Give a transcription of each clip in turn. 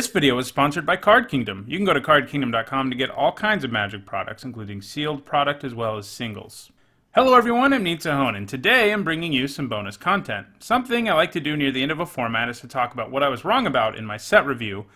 This video is sponsored by Card Kingdom. You can go to cardkingdom.com to get all kinds of Magic products, including sealed product as well as singles. Hello everyone, I'm Nitsuhon, and today I'm bringing you some bonus content. Something I like to do near the end of a format is to talk about what I was wrong about in my set review.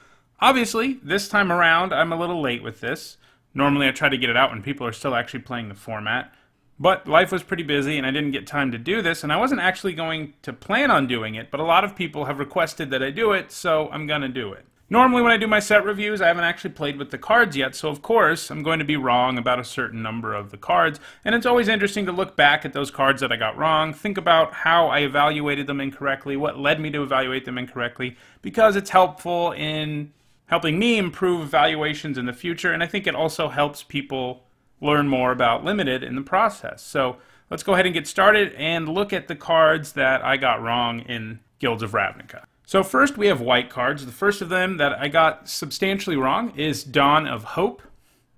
Obviously, this time around I'm a little late with this. Normally I try to get it out when people are still actually playing the format. But life was pretty busy and I didn't get time to do this, and I wasn't actually going to plan on doing it, but a lot of people have requested that I do it, so I'm gonna do it. Normally when I do my set reviews, I haven't actually played with the cards yet, so of course I'm going to be wrong about a certain number of the cards, and it's always interesting to look back at those cards that I got wrong, think about how I evaluated them incorrectly, what led me to evaluate them incorrectly, because it's helpful in helping me improve evaluations in the future, and I think it also helps people learn more about Limited in the process. So let's go ahead and get started and look at the cards that I got wrong in Guilds of Ravnica. So first we have white cards. The first of them that I got substantially wrong is Dawn of Hope.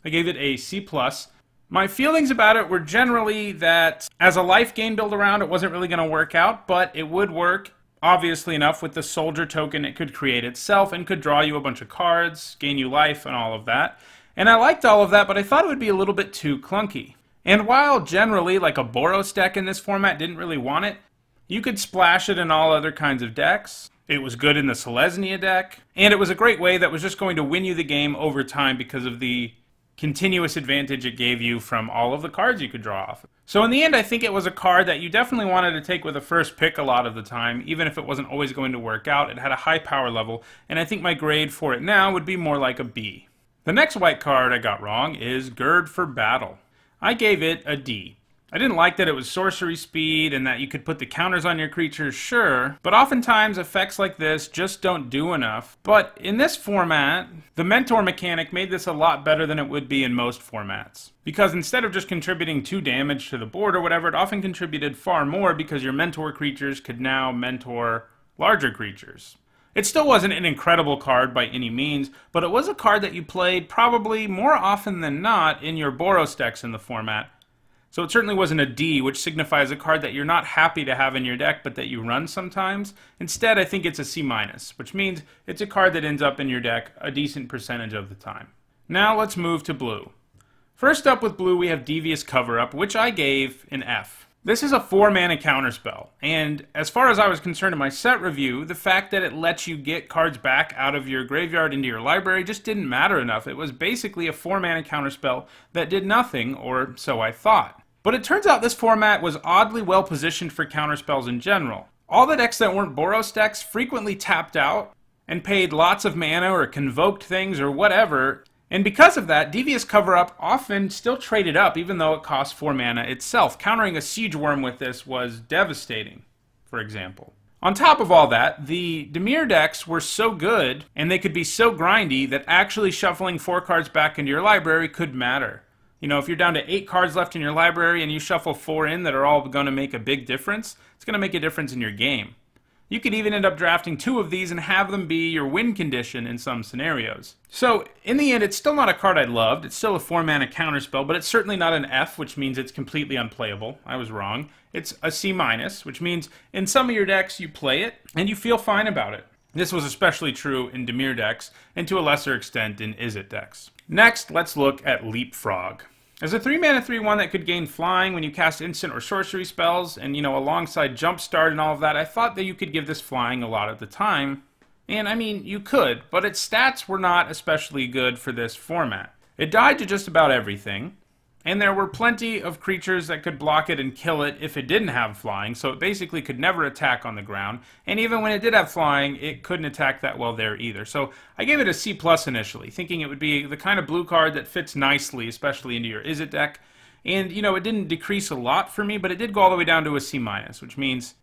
I gave it a C+. My feelings about it were generally that as a life gain build around it wasn't really going to work out, but it would work obviously enough with the soldier token it could create itself and could draw you a bunch of cards, gain you life and all of that. And I liked all of that, but I thought it would be a little bit too clunky. And while generally, like a Boros deck in this format didn't really want it, you could splash it in all other kinds of decks. It was good in the Selesnya deck, and it was a great way that was just going to win you the game over time because of the continuous advantage it gave you from all of the cards you could draw off. So in the end, I think it was a card that you definitely wanted to take with a first pick a lot of the time, even if it wasn't always going to work out. It had a high power level, and I think my grade for it now would be more like a B. The next white card I got wrong is Gird for Battle. I gave it a D. I didn't like that it was sorcery speed and that you could put the counters on your creatures, sure, but oftentimes effects like this just don't do enough. But in this format, the mentor mechanic made this a lot better than it would be in most formats. Because instead of just contributing 2 damage to the board or whatever, it often contributed far more because your mentor creatures could now mentor larger creatures. It still wasn't an incredible card by any means, but it was a card that you played probably more often than not in your Boros decks in the format. So it certainly wasn't a D, which signifies a card that you're not happy to have in your deck, but that you run sometimes. Instead, I think it's a C-, which means it's a card that ends up in your deck a decent percentage of the time. Now let's move to blue. First up with blue, we have Devious Cover-Up, which I gave an F. This is a 4-mana counterspell, and as far as I was concerned in my set review, the fact that it lets you get cards back out of your graveyard into your library just didn't matter enough. It was basically a 4-mana counterspell that did nothing, or so I thought. But it turns out this format was oddly well positioned for counterspells in general. All the decks that weren't Boros decks frequently tapped out and paid lots of mana or convoked things or whatever. And because of that, Devious Cover-Up often still traded up even though it cost 4 mana itself. Countering a Siege Worm with this was devastating, for example. On top of all that, the Dimir decks were so good and they could be so grindy that actually shuffling 4 cards back into your library could matter. You know, if you're down to 8 cards left in your library and you shuffle 4 in that are all going to make a big difference, it's going to make a difference in your game. You could even end up drafting 2 of these and have them be your win condition in some scenarios. So, in the end, it's still not a card I loved. It's still a 4-mana counterspell, but it's certainly not an F, which means it's completely unplayable. I was wrong. It's a C-, which means in some of your decks you play it and you feel fine about it. This was especially true in Dimir decks, and to a lesser extent in Izzet decks. Next, let's look at Leapfrog. As a 3-mana 3/1 that could gain flying when you cast instant or sorcery spells, and alongside Jumpstart and all of that, I thought that you could give this flying a lot of the time. And I mean, you could, but its stats were not especially good for this format. It died to just about everything, and there were plenty of creatures that could block it and kill it if it didn't have flying, so it basically could never attack on the ground, and even when it did have flying, it couldn't attack that well there either. So I gave it a C+ initially, thinking it would be the kind of blue card that fits nicely, especially into your Izzet deck, and it didn't decrease a lot for me, but it did go all the way down to a C-, which means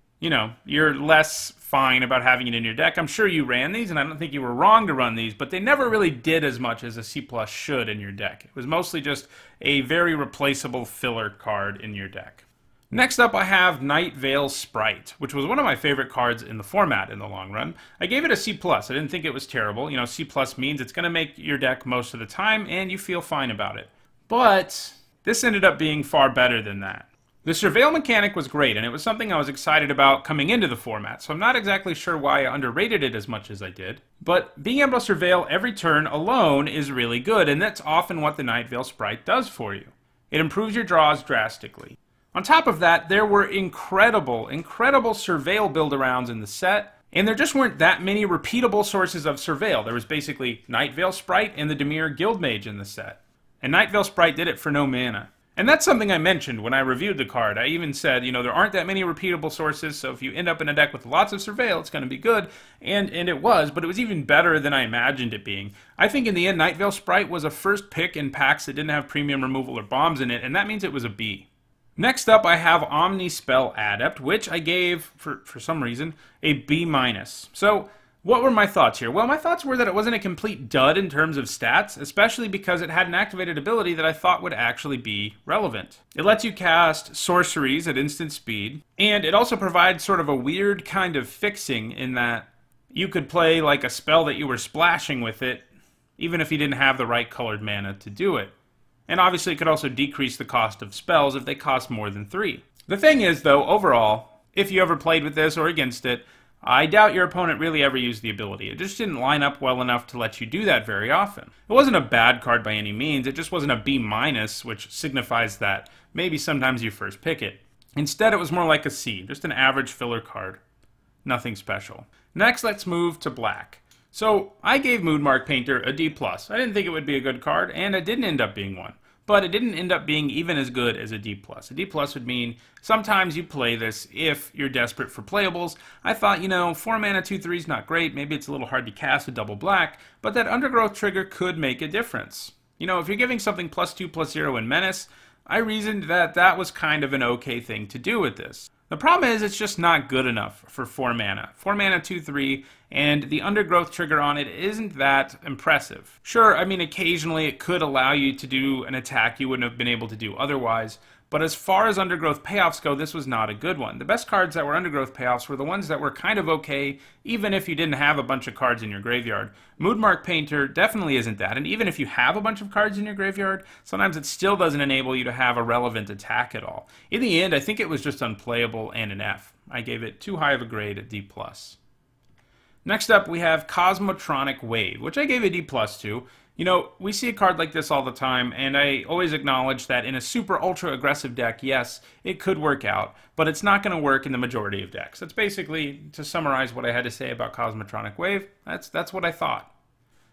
you're less fine about having it in your deck. I'm sure you ran these, and I don't think you were wrong to run these, but they never really did as much as a C+ should in your deck. It was mostly just a very replaceable filler card in your deck. Next up, I have Night Veil Sprite, which was one of my favorite cards in the format in the long run. I gave it a C+. I didn't think it was terrible. C+ means it's going to make your deck most of the time, and you feel fine about it. But this ended up being far better than that. The Surveil mechanic was great, and it was something I was excited about coming into the format, so I'm not exactly sure why I underrated it as much as I did. But being able to surveil every turn alone is really good, and that's often what the Night Veil Sprite does for you. It improves your draws drastically. On top of that, there were incredible surveil build-arounds in the set, and there just weren't that many repeatable sources of surveil. There was basically Night Veil Sprite and the Dimir Guildmage in the set. And Night Veil Sprite did it for no mana. And that's something I mentioned when I reviewed the card. I even said, you know, there aren't that many repeatable sources, so if you end up in a deck with lots of surveil, it's going to be good. And it was, but it was even better than I imagined it being. I think in the end, Night Veil Sprite was a first pick in packs that didn't have premium removal or bombs in it, and that means it was a B. Next up, I have Omnispell Adept, which I gave, for some reason, a B-. So, what were my thoughts here? Well, my thoughts were that it wasn't a complete dud in terms of stats, especially because it had an activated ability that I thought would actually be relevant. It lets you cast sorceries at instant speed, and it also provides sort of a weird kind of fixing in that you could play like a spell that you were splashing with it, even if you didn't have the right colored mana to do it. And obviously it could also decrease the cost of spells if they cost more than 3. The thing is, though, overall, if you ever played with this or against it, I doubt your opponent really ever used the ability. It just didn't line up well enough to let you do that very often. It wasn't a bad card by any means, it just wasn't a B-, which signifies that maybe sometimes you first pick it. Instead, it was more like a C, just an average filler card. Nothing special. Next, let's move to black. So, I gave Moonmark Painter a D+. I didn't think it would be a good card, and it didn't end up being one. But it didn't end up being even as good as a D+. A D+ would mean sometimes you play this if you're desperate for playables. I thought, you know, 4 mana 2/3 is not great, maybe it's a little hard to cast with double black, but that Undergrowth trigger could make a difference. You know, if you're giving something +2/+0 in Menace, I reasoned that that was kind of an okay thing to do with this. The problem is it's just not good enough for 4 mana. 4 mana 2/3, and the Undergrowth trigger on it isn't that impressive. Sure, I mean, occasionally it could allow you to do an attack you wouldn't have been able to do otherwise, but as far as Undergrowth payoffs go, this was not a good one. The best cards that were Undergrowth payoffs were the ones that were kind of okay, even if you didn't have a bunch of cards in your graveyard. Moonmark Painter definitely isn't that, and even if you have a bunch of cards in your graveyard, sometimes it still doesn't enable you to have a relevant attack at all. In the end, I think it was just unplayable and an F. I gave it too high of a grade at D+. Next up, we have Cosmotronic Wave, which I gave a D+ to. You know, we see a card like this all the time, and I always acknowledge that in a super ultra aggressive deck, yes, it could work out, but it's not going to work in the majority of decks. That's basically, to summarize what I had to say about Cosmotronic Wave, that's what I thought.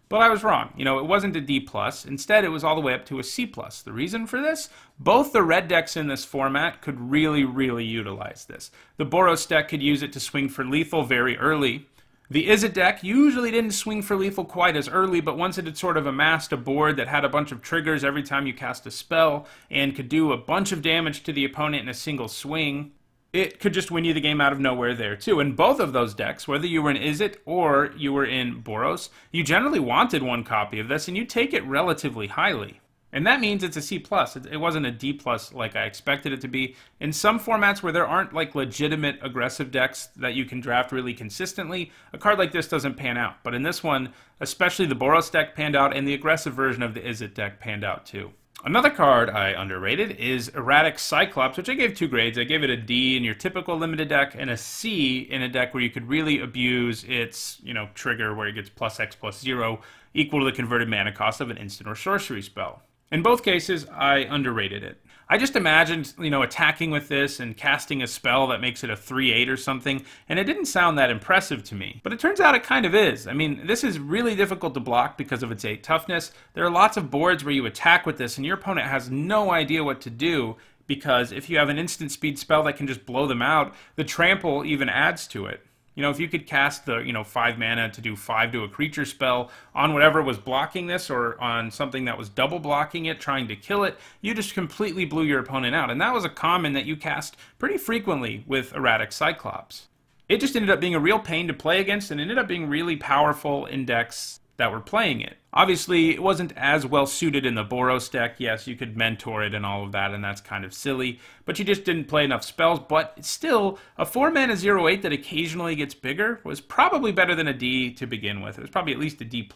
But I was wrong. You know, it wasn't a D+. Instead, it was all the way up to a C+. The reason for this? Both the red decks in this format could really utilize this. The Boros deck could use it to swing for lethal very early. The Izzet deck usually didn't swing for lethal quite as early, but once it had sort of amassed a board that had a bunch of triggers every time you cast a spell, and could do a bunch of damage to the opponent in a single swing, it could just win you the game out of nowhere there too. And both of those decks, whether you were in Izzet or you were in Boros, you generally wanted one copy of this, and you take it relatively highly. And that means it's a C+. It wasn't a D+ like I expected it to be. In some formats where there aren't like legitimate aggressive decks that you can draft really consistently, a card like this doesn't pan out. But in this one, especially the Boros deck panned out, and the aggressive version of the Izzet deck panned out too. Another card I underrated is Erratic Cyclops, which I gave 2 grades. I gave it a D in your typical limited deck and a C in a deck where you could really abuse its, you know, trigger where it gets +X+0 equal to the converted mana cost of an instant or sorcery spell. In both cases, I underrated it. I just imagined, you know, attacking with this and casting a spell that makes it a 3/8 or something, and it didn't sound that impressive to me. But it turns out it kind of is. I mean, this is really difficult to block because of its 8 toughness. There are lots of boards where you attack with this and your opponent has no idea what to do, because if you have an instant speed spell that can just blow them out, the trample even adds to it. You know, if you could cast the, 5 mana to do 5 to a creature spell on whatever was blocking this, or on something that was double blocking it, trying to kill it, you just completely blew your opponent out. And that was a common that you cast pretty frequently with Erratic Cyclops. It just ended up being a real pain to play against, and ended up being really powerful in decks that were playing it. Obviously, it wasn't as well suited in the Boros deck. Yes, you could mentor it and all of that, and that's kind of silly, but you just didn't play enough spells. But still, a 4 mana 0/8 that occasionally gets bigger was probably better than a D to begin with. It was probably at least a D+,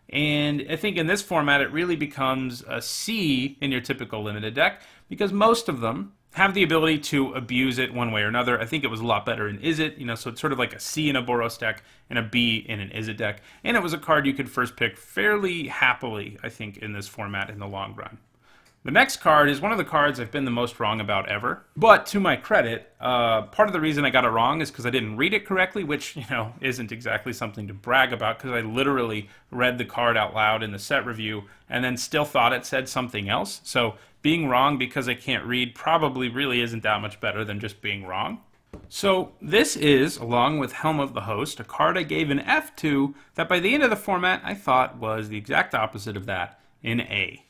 and I think in this format it really becomes a C in your typical limited deck, because most of them have the ability to abuse it one way or another. I think it was a lot better in Izzet, so it's sort of like a C in a Boros deck and a B in an Izzet deck. And it was a card you could first pick fairly happily, I think, in this format in the long run. The next card is one of the cards I've been the most wrong about ever. But to my credit, part of the reason I got it wrong is because I didn't read it correctly, which, isn't exactly something to brag about, because I literally read the card out loud in the set review and then still thought it said something else. So being wrong because I can't read probably really isn't that much better than just being wrong. So this is, along with Helm of the Host, a card I gave an F to that by the end of the format I thought was the exact opposite of that, in A.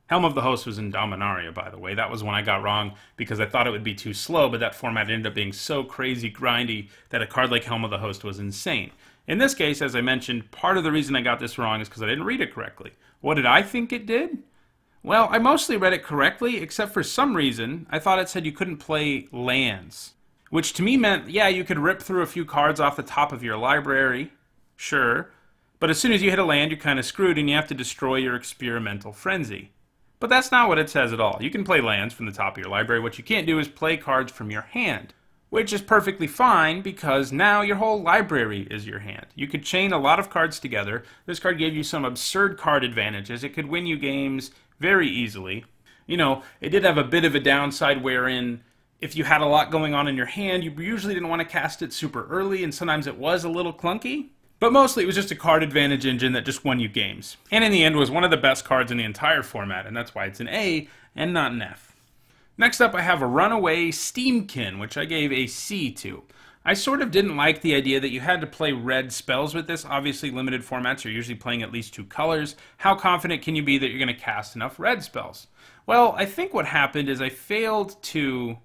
Helm of the Host was in Dominaria, by the way. That was one I got wrong because I thought it would be too slow, but that format ended up being so crazy grindy that a card like Helm of the Host was insane. In this case, as I mentioned, part of the reason I got this wrong is because I didn't read it correctly. What did I think it did? Well, I mostly read it correctly, except for some reason I thought it said you couldn't play lands. Which to me meant, yeah, you could rip through a few cards off the top of your library, sure, but as soon as you hit a land, you're kind of screwed and you have to destroy your experimental frenzy. But that's not what it says at all. You can play lands from the top of your library. What you can't do is play cards from your hand, which is perfectly fine because now your whole library is your hand. You could chain a lot of cards together. This card gave you some absurd card advantages. It could win you games very easily. It did have a bit of a downside wherein if you had a lot going on in your hand, you usually didn't want to cast it super early, and sometimes it was a little clunky. But mostly it was just a card advantage engine that just won you games. And in the end was one of the best cards in the entire format, and that's why it's an A and not an F. Next up I have a Runaway Steamkin, which I gave a C to. I sort of didn't like the idea that you had to play red spells with this. Obviously limited formats are usually playing at least 2 colors. How confident can you be that you're going to cast enough red spells? Well, I think what happened is I failed to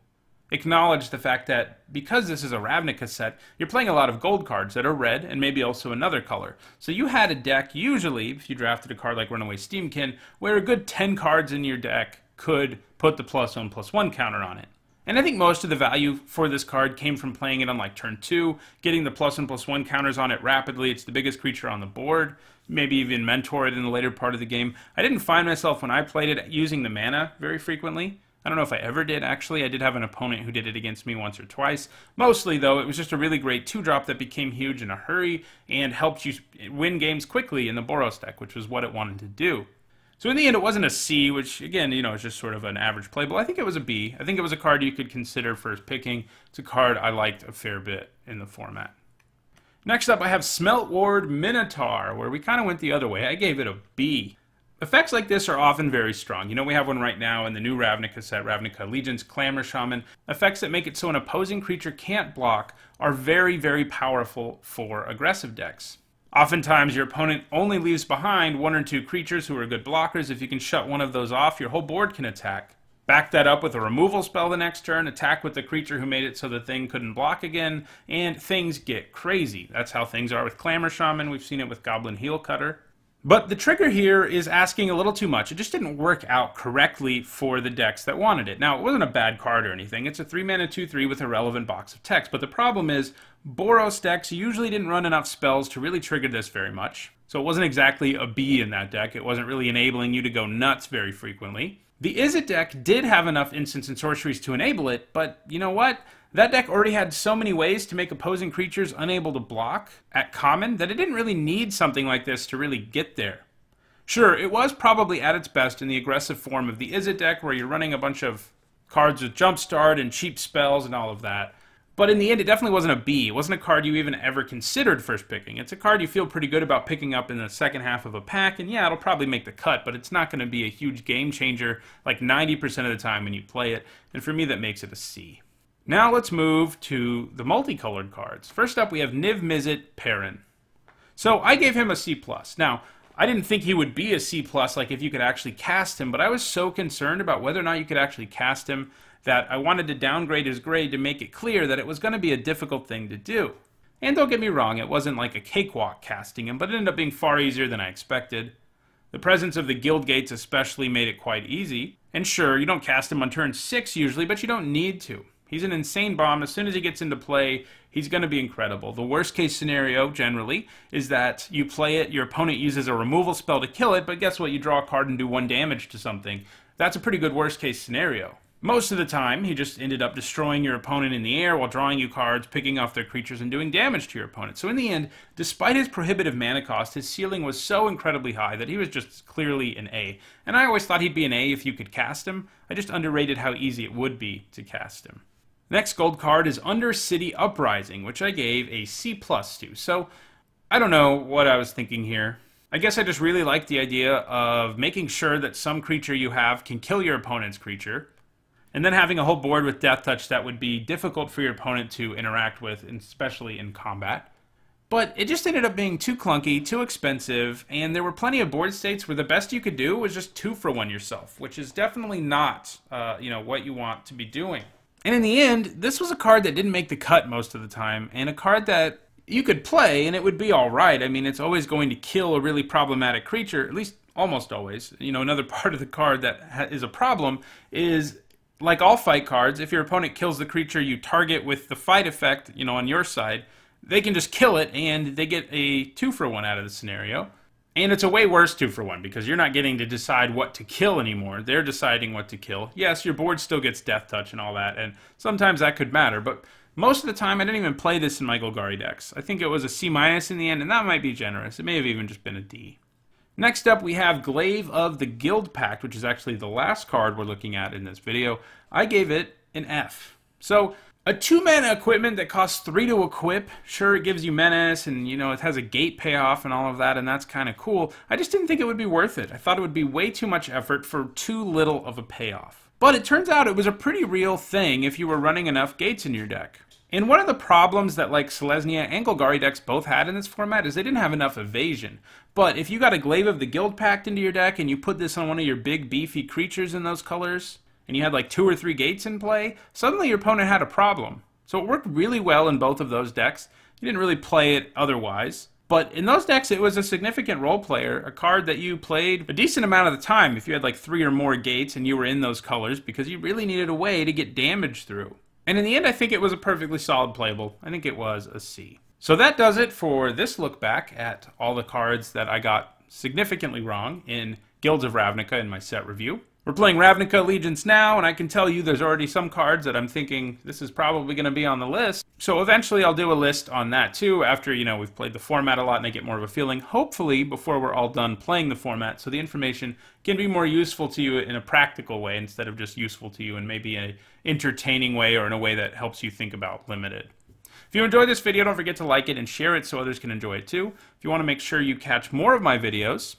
acknowledge the fact that because this is a Ravnica set, you're playing a lot of gold cards that are red and maybe also another color. So you had a deck, usually, if you drafted a card like Runaway Steamkin, where a good 10 cards in your deck could put the +1/+1 counter on it. And I think most of the value for this card came from playing it on like turn 2, getting the +1/+1 counters on it rapidly. It's the biggest creature on the board, maybe even mentor it in the later part of the game. I didn't find myself when I played it using the mana very frequently. I don't know if I ever did, actually. I did have an opponent who did it against me once or twice. Mostly, though, it was just a really great 2-drop that became huge in a hurry and helped you win games quickly in the Boros deck, which was what it wanted to do. So in the end, it wasn't a C, which, again, is just sort of an average playable. I think it was a B. I think it was a card you could consider first picking. It's a card I liked a fair bit in the format. Next up, I have Smelt Ward Minotaur, where we kind of went the other way. I gave it a B. Effects like this are often very strong. We have one right now in the new Ravnica set, Ravnica Allegiance, Clamor Shaman. Effects that make it so an opposing creature can't block are very, very powerful for aggressive decks. Oftentimes, your opponent only leaves behind 1 or 2 creatures who are good blockers. If you can shut one of those off, your whole board can attack. Back that up with a removal spell the next turn, attack with the creature who made it so the thing couldn't block again, and things get crazy. That's how things are with Clamor Shaman. We've seen it with Goblin Heel Cutter. But the trigger here is asking a little too much. It just didn't work out correctly for the decks that wanted it. Now, it wasn't a bad card or anything. It's a 3-mana 2/3 with a relevant box of text. But the problem is, Boros decks usually didn't run enough spells to really trigger this very much. So it wasn't exactly a B in that deck. It wasn't really enabling you to go nuts very frequently. The Izzet deck did have enough instants and sorceries to enable it, but you know what? That deck already had so many ways to make opposing creatures unable to block at common that it didn't really need something like this to really get there. Sure, it was probably at its best in the aggressive form of the Izzet deck where you're running a bunch of cards with Jumpstart and cheap spells and all of that. But in the end, it definitely wasn't a B. It wasn't a card you even ever considered first picking. It's a card you feel pretty good about picking up in the second half of a pack, and yeah, it'll probably make the cut, but it's not going to be a huge game changer like 90% of the time when you play it, and for me that makes it a C. Now let's move to the multicolored cards. First up, we have Niv Mizzet Perrin. So I gave him a C+. Now, I didn't think he would be a C+, like if you could actually cast him, but I was so concerned about whether or not you could actually cast him that I wanted to downgrade his grade to make it clear that it was going to be a difficult thing to do. And don't get me wrong, it wasn't like a cakewalk casting him, but it ended up being far easier than I expected. The presence of the guild gates especially made it quite easy. And sure, you don't cast him on turn 6 usually, but you don't need to. He's an insane bomb. As soon as he gets into play, he's going to be incredible. The worst case scenario, generally, is that you play it, your opponent uses a removal spell to kill it, but guess what? You draw a card and do 1 damage to something. That's a pretty good worst case scenario. Most of the time, he just ended up destroying your opponent in the air while drawing you cards, picking off their creatures, and doing damage to your opponent. So in the end, despite his prohibitive mana cost, his ceiling was so incredibly high that he was just clearly an A. And I always thought he'd be an A if you could cast him. I just underrated how easy it would be to cast him. Next gold card is Undercity Uprising, which I gave a C+ to. So I don't know what I was thinking here. I guess I just really like the idea of making sure that some creature you have can kill your opponent's creature, and then having a whole board with Death Touch that would be difficult for your opponent to interact with, especially in combat. But it just ended up being too clunky, too expensive, and there were plenty of board states where the best you could do was just 2-for-1 yourself, which is definitely not what you want to be doing. And in the end, this was a card that didn't make the cut most of the time, and a card that you could play and it would be alright. I mean, it's always going to kill a really problematic creature, at least almost always. Another part of the card that is a problem is, like all fight cards, if your opponent kills the creature you target with the fight effect, on your side, they can just kill it and they get a 2-for-1 out of the scenario. And it's a way worse 2-for-1 because you're not getting to decide what to kill anymore. They're deciding what to kill. Yes, your board still gets Death Touch and all that, and sometimes that could matter, but most of the time I didn't even play this in my Golgari decks. I think it was a C- in the end, and that might be generous. It may have even just been a D. Next up, we have Glaive of the Guildpact, which is actually the last card we're looking at in this video. I gave it an F. So, a 2-mana equipment that costs 3 to equip, sure, it gives you menace, and, it has a gate payoff and all of that, and that's kind of cool. I just didn't think it would be worth it. I thought it would be way too much effort for too little of a payoff. But it turns out it was a pretty real thing if you were running enough gates in your deck. And one of the problems that Selesnya and Golgari decks both had in this format is they didn't have enough evasion. But if you got a Glaive of the Guildpact into your deck and you put this on one of your big beefy creatures in those colors, and you had 2 or 3 gates in play, suddenly your opponent had a problem. So it worked really well in both of those decks. You didn't really play it otherwise. But in those decks, it was a significant role player, a card that you played a decent amount of the time if you had 3 or more gates and you were in those colors, because you really needed a way to get damage through. And in the end, I think it was a perfectly solid playable. I think it was a C. So that does it for this look back at all the cards that I got significantly wrong in Guilds of Ravnica in my set review. We're playing Ravnica Allegiance now, and I can tell you there's already some cards that I'm thinking this is probably going to be on the list. So eventually I'll do a list on that too after, we've played the format a lot and I get more of a feeling, hopefully before we're all done playing the format, so the information can be more useful to you in a practical way instead of just useful to you in maybe an entertaining way or in a way that helps you think about Limited. If you enjoyed this video, don't forget to like it and share it so others can enjoy it too. If you want to make sure you catch more of my videos,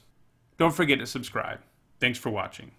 don't forget to subscribe. Thanks for watching.